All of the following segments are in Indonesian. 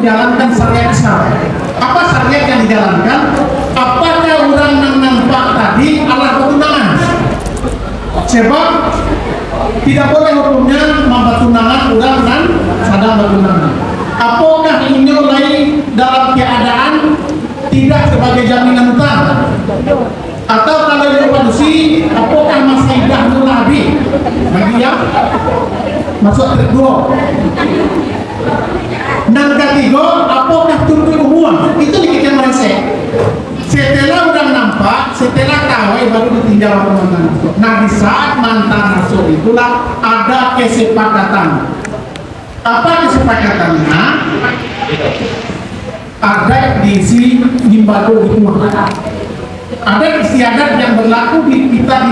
menjalankan syariat Islam. Apa syariat yang dijalankan? Apakah orang yang nampak tadi adalah pertunangan? Sebab tidak boleh hukumnya mempertunangan orang dan sadang bertunangan. Apakah ini lain dalam keadaan tidak sebagai jaminan hutang? Atau kalau dipadusi, apakah masa idah habis bagi yang masuk tergolong? Dan ketiga, apakah turun umum? Itu dikit Malaysia. Setelah udah nampak, setelah kawin baru ditinjau mantan masuk. Nah di saat mantan masuk itulah ada kesepakatan. Apa kesepakatannya? Ada diisi himbado itu ada istiadat yang berlaku di kita di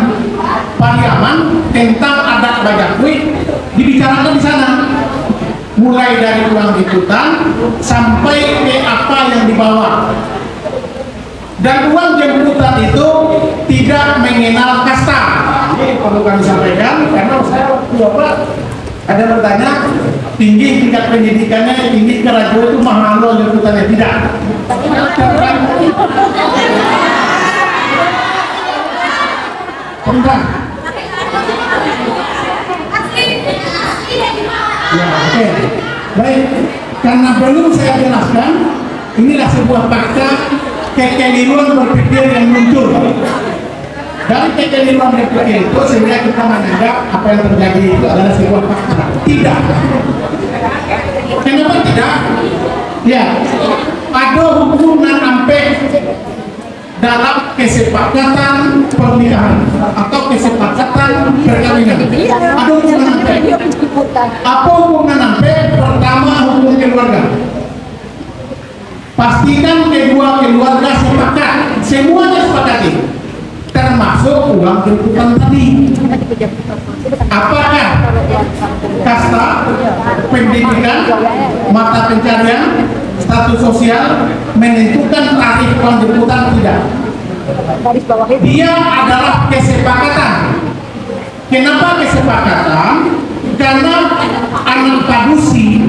Pariaman tentang adat Bajapui dibicarakan di sana. Mulai dari uang jemputan sampai ke apa yang dibawa. Dan uang jemputan itu tidak mengenal kasta. Ini perlu kami sampaikan karena saya waktu ada bertanya tinggi tingkat pendidikannya, tinggi kerajuan itu mahal loh jemputannya, tidak. Enggak. Ya, oke. Baik, karena belum saya jelaskan, inilah sebuah fakta kekeliruan berpikir yang muncul. Dari kekeliruan berpikir itu sehingga kita menganggap apa yang terjadi itu adalah sebuah fakta. Tidak. Kenapa tidak? Ya, ada hukuman sampai dalam kesepakatan pernikahan atau kesepakatan perkawinan. Ada hukuman sampai. Apa hukuman sampai? Pertama, hukum keluarga. Pastikan kedua keluarga sepakat, semuanya sepakati, termasuk uang jemputan tadi. Apakah kasta, pendidikan, mata pencarian, status sosial menentukan tarif uang jemputan? Tidak. Dia adalah kesepakatan. Kenapa kesepakatan? Karena anak padusi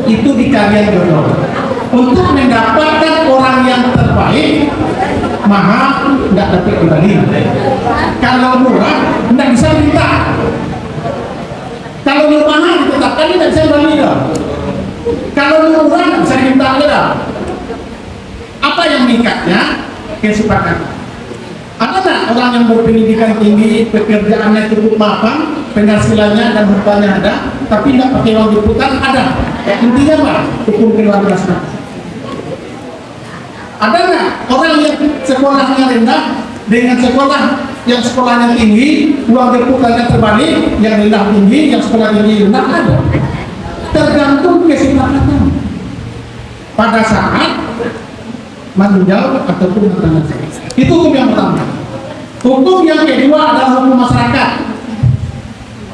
itu di kalian jodoh. Untuk mendapatkan orang yang terbaik, mahal nggak dapat kembali. Kalau murah nggak bisa minta. Kalau mahal ditetapkan tidak bisa kembali. Kalau murah bisa minta aja. Apa yang mengikatnya? Kesepakatan. Ada nggak orang yang berpendidikan tinggi, pekerjaannya cukup mapan, penghasilannya dan hartanya ada, tapi nggak pakai uang jemputan? Ada. Intinya apa? Hukum keluarga. Ada nggak orang yang sekolahnya rendah dengan sekolah yang sekolahnya tinggi, uang jemputannya terbalik, yang rendah tinggi, yang sekolah tinggi rendah? Ada. Tergantung kesepakatan. Pada saat meninggal ataupun menanam. Itu hukum yang pertama. Hukum yang kedua adalah hukum masyarakat.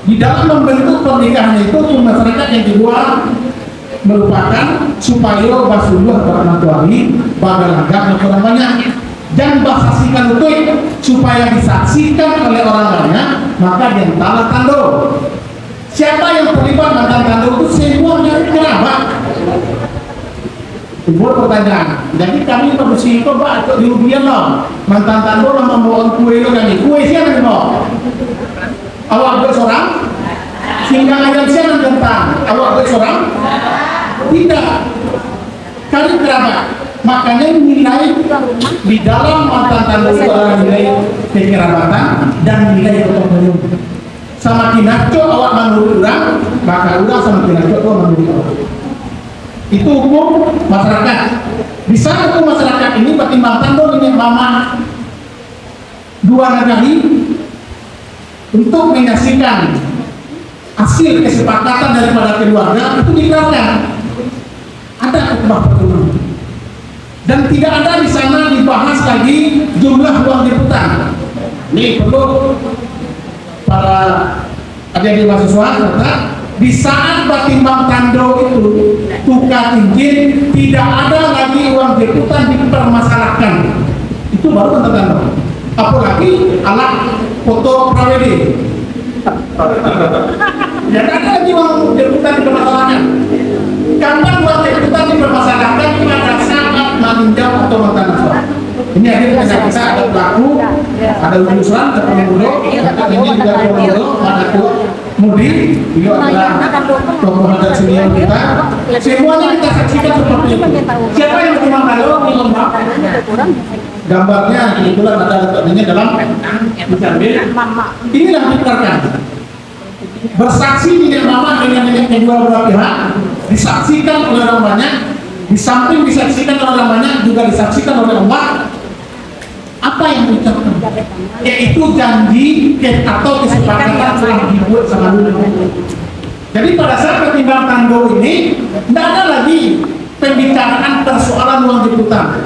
Di dalam membentuk pernikahan itu hukum masyarakat yang kedua merupakan supaya basullah barangkali bagalaga orang banyak dan bahasikan itu supaya disaksikan oleh orang banyak, maka yang tanda tando. Siapa yang terlibat mantan tando itu semuanya kerabat. Timbul pertanyaan, jadi kami produksi itu pak atau diubian loh mantan tando nama membawa kue itu kami kue siapa nih mau awak dua seorang sehingga ayam siapa tentang awak dua seorang tidak kali kerabat, makanya nilai di dalam mantan tando itu adalah nilai kekerabatan dan nilai kepenuhan. Sama kinaco awak menurut orang, maka orang sama kinaco itu menurut orang. Itu hukum masyarakat. Di sana hukum masyarakat ini pertimbangkan dong ini mama dua negari untuk menyaksikan hasil kesepakatan daripada keluarga itu dikeluarkan. Ada hukum pertunangan. Dan tidak ada di sana dibahas lagi jumlah uang jemputan. Ini perlu para adik-adik mahasiswa kata di saat batimbang tando itu tukar cincin tidak ada lagi uang jemputan dipermasalahkan, itu baru tanda-tanda. Apalagi alat foto prawedi ya ada lagi uang jemputan dipermasalahkan. Kapan uang jemputan Ini ada kita ada pelaku, ada usulan, ada pembunuh, ini juga pembunuh, ada Mudi, beliau adalah tokoh adat senior kita. Semuanya kita saksikan seperti itu. Siapa yang terima kalau di lembah? Gambarnya kebetulan ada letaknya dalam diambil. Inilah diterkan. Bersaksi dengan mama dengan kedua belah pihak, disaksikan oleh orang banyak, di samping disaksikan oleh orang banyak juga disaksikan oleh Allah. Apa yang diucapkan? Yaitu janji atau kesepakatan telah dibuat sama dulu. Jadi pada saat ketimbang tangguh ini tidak ada lagi pembicaraan persoalan uang diputar.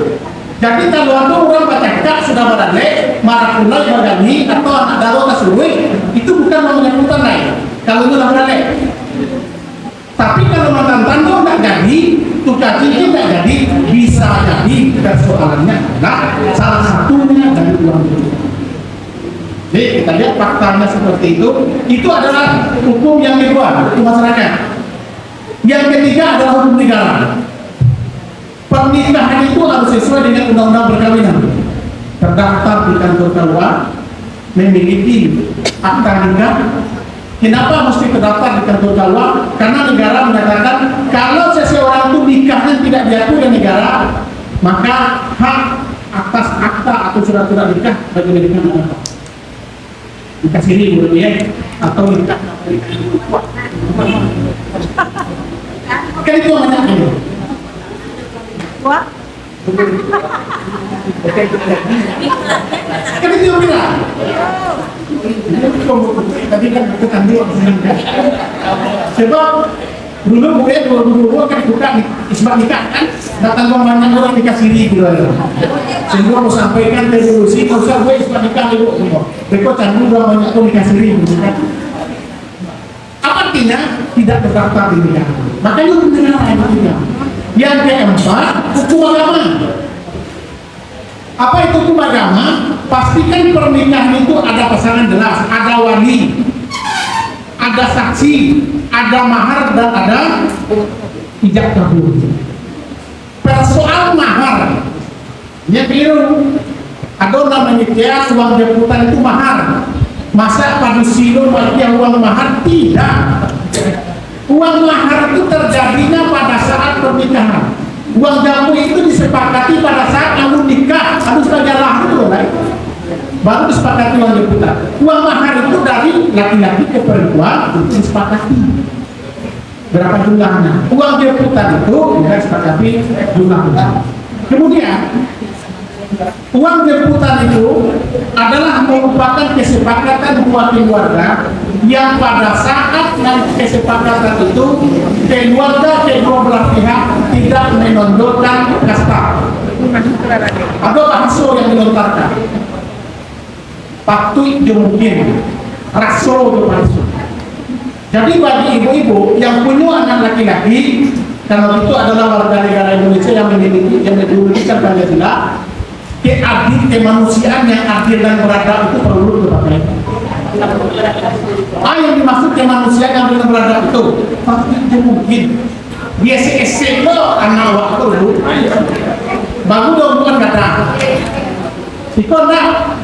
Jadi kalau ada orang baca sudah berdalek, marah pula bagani atau anak daro kasuri itu bukan uang diputar lain. Kalau itu berdalek. Tapi kalau mantan tangguh tidak jadi, tukar cincin tidak jadi, bisa jadi persoalannya adalah salah satunya dari uang itu. Jadi kita lihat faktanya seperti itu adalah hukum yang kedua, hukum masyarakat. Yang ketiga adalah hukum negara. Pernikahan itu harus sesuai dengan undang-undang perkawinan. Terdaftar di kantor KUA, memiliki akta nikah. Kenapa mesti terdaftar di kantor KUA? Karena negara menyatakan kalau seseorang itu nikahnya tidak diakui oleh negara, maka hak atas akta atau surat-surat nikah bagi negara nikah siri boleh ya, atau nikah kan itu namanya ini. Wah. Kan itu yang bilang. Tadi kan bukan dia. Sebab dulu gue 2022 kan buka isbat nikah kan, datang banyak orang nikah siri gitu aja. Sehingga mau sampaikan revolusi, kalau saya gue isbat nikah dulu semua. Mereka candu banyak orang nikah siri gitu kan. Apa artinya tidak terdaftar di nikah? Makanya hukum negara yang ketiga. Yang keempat, hukum agama. Apa itu hukum agama? Pastikan pernikahan itu ada pasangan jelas, ada wali, ada saksi, ada mahar dan ada ijab kabul. Persoal mahar, dia keliru. Ada namanya dia uang jemputan itu mahar. Masa pada silo bagian uang mahar? Tidak. Uang mahar itu terjadinya pada saat pernikahan. Uang jamu itu disepakati pada saat kamu nikah, harus berjalan itu right? Baru disepakati uang jemputan. Uang mahar itu dari laki-laki ke perempuan itu disepakati. Berapa jumlahnya? Uang jemputan itu tidak disepakati jumlahnya. Kemudian uang jemputan itu adalah merupakan kesepakatan dua keluarga yang pada saat kesepakatan itu keluarga kedua belah pihak tidak menonjolkan kasta. Ada bahasa yang dilontarkan. Patuh mungkin rasul itu bahasa. Jadi bagi ibu-ibu yang punya anak laki-laki, karena itu adalah warga negara Indonesia yang memilikikan Pancasila, keadil kemanusiaan yang adil dan beradab itu perlu dipakai. Yang dimaksud kemanusiaan yang adil dan beradab itu pasti mungkin dia SSC lo anak waktu dulu baru dong bukan gadang ikonah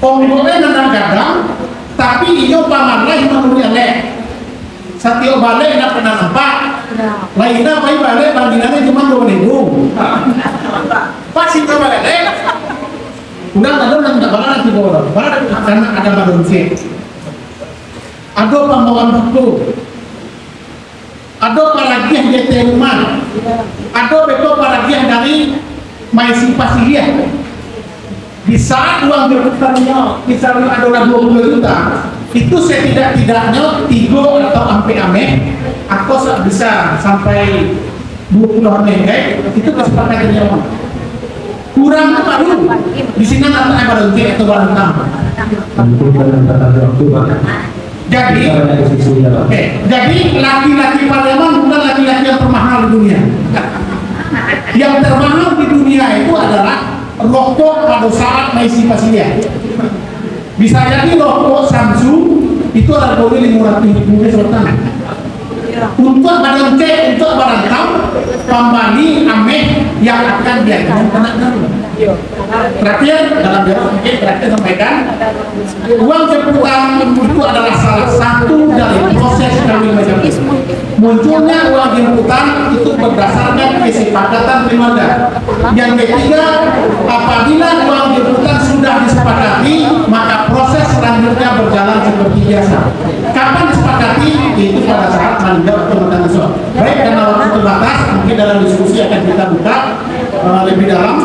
onggolnya nandang gadang tapi iyo pamarlah manusia leh satio balik nak pernah nampak lainnya apa balik banginannya cuma 2.000 pas itu balik udah ada yang tak bakal nanti bodoh karena ada badunsi ada pembawaan buku ada paragiah di rumah ada betul paragiah dari maisi pasilia di saat uang berputarnya misalnya ada 20 juta itu setidak-tidaknya 3 atau ame atau bisa sampai 20 ame itu kesepakatannya kurang baru di sini nanti ada barang atau barang tambah. Jadi laki-laki Palembang bukan laki-laki yang termahal di dunia. Yang termahal di dunia itu adalah rokok pada saat maisi pasilia. Bisa jadi rokok Samsung itu harganya 500.000 selatan. Untuk barang C, untuk barang tam pembanding ameh yang akan diajukan kena darurat. Terakhir dalam dialog mungkin terakhir sampaikan uang jemputan itu adalah salah satu dari proses kawin menjemput. Munculnya uang jemputan itu berdasarkan kesepakatan keluarga. Yang ketiga, apabila uang jemputan sudah disepakati, maka proses selanjutnya berjalan seperti biasa. Kapan disepakati? Itu pada saat meninggal atau menangis. Baik, karena waktu terbatas, mungkin dalam diskusi akan kita buka lebih dalam.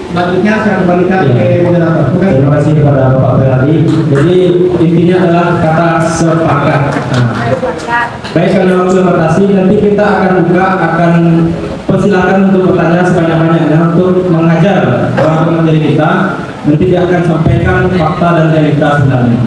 Selanjutnya saya kembalikan ke moderator. Terima kasih kepada Bapak Beradi. Jadi intinya adalah kata sepakat. Baik, karena waktu terbatas, nanti kita akan buka, akan persilakan untuk bertanya sebanyak-banyaknya untuk mengajar orang pengajar kita. Nanti dia akan sampaikan fakta dan realita sebenarnya.